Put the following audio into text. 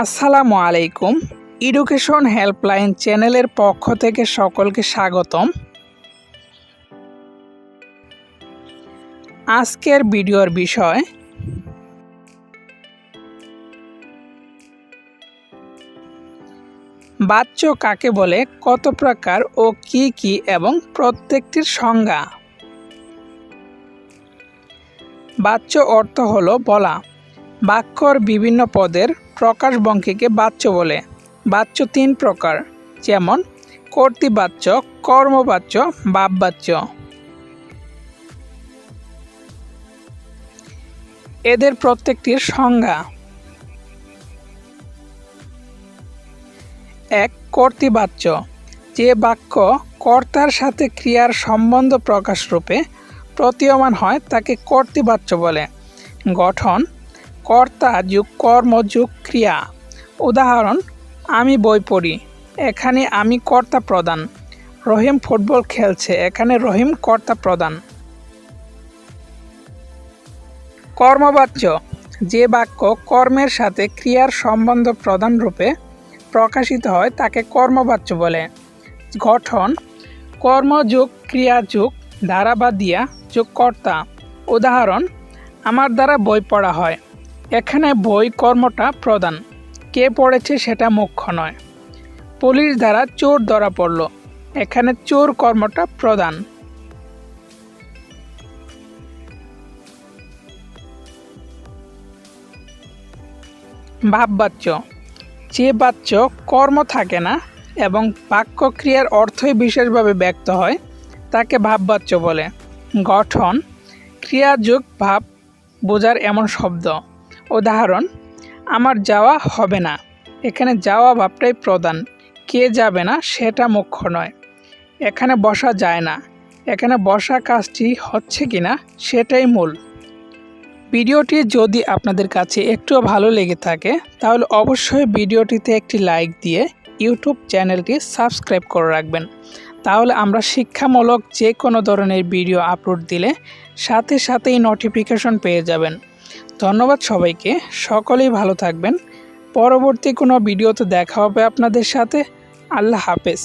আসসালামু আলাইকুম। Education helpline চ্যানেলের পক্ষ থেকে সকলকে স্বাগতম। আজকের ভিডিওর বিষয় বাচ্য কাকে বলে, কত প্রকার ও কি কি এবং প্রত্যেকটির সংজ্ঞা। বাচ্য অর্থ হলো বলা। বাক্যর বিভিন্ন পদের প্রকাশভঙ্গিকে বাচ্য বলে। বাচ্য তিন প্রকার, যেমন কর্তৃবাচ্য, কর্মবাচ্য, ভাববাচ্য। এদের প্রত্যেকটির সংজ্ঞা। এক, কর্তৃবাচ্য, যে বাক্য কর্তার সাথে ক্রিয়ার সম্বন্ধ প্রকাশরূপে প্রতীয়মান হয় তাকে কর্তৃবাচ্য বলে। গঠন: কর্তা যোগ কর্ম যোগ ক্রিয়া। উদাহরণ: আমি বই পড়ি, এখানে আমি কর্তা প্রধান। রহিম ফুটবল খেলছে, এখানে রহিম কর্তা প্রধান। কর্মবাচ্য, যে বাক্য কর্মের সাথে ক্রিয়ার সম্বন্ধ প্রধান রূপে প্রকাশিত হয় তাকে কর্মবাচ্য বলে। গঠন: কর্ম যোগ ক্রিয়া যোগ দ্বারা বা দিয়া যোগ কর্তা। উদাহরণ: আমার দ্বারা বই পড়া হয়, এখানে বই কর্মটা প্রধান, কে পড়েছে সেটা মুখ্য নয়। পুলিশ দ্বারা চোর ধরা পড়ল, এখানে চোর কর্মটা প্রধান। ভাববাচ্য, যে বাচ্য কর্ম থাকে না এবং বাক্য ক্রিয়ার অর্থই বিশেষভাবে ব্যক্ত হয় তাকে ভাববাচ্য বলে। গঠন: ক্রিয়া যোগ ভাব বোঝার এমন শব্দ। উদাহরণ: আমার যাওয়া হবে না, এখানে যাওয়া ভাবটাই প্রধান, কে যাবে না সেটা মুখ্য নয়। এখানে বসা যায় না, এখানে বসা কাজটি হচ্ছে কিনা সেটাই মূল। ভিডিওটি যদি আপনাদের কাছে একটুও ভালো লেগে থাকে তাহলে অবশ্যই ভিডিওটিতে একটি লাইক দিয়ে ইউটিউব চ্যানেলটি সাবস্ক্রাইব করে রাখবেন। তাহলে আমরা শিক্ষামূলক যে কোনো ধরনের ভিডিও আপলোড দিলে সাথে সাথেই নোটিফিকেশন পেয়ে যাবেন। ধন্যবাদ সবাইকে, সকলেই ভালো থাকবেন। পরবর্তী কোনো ভিডিওতে দেখা হবে আপনাদের সাথে। আল্লাহ হাফেজ।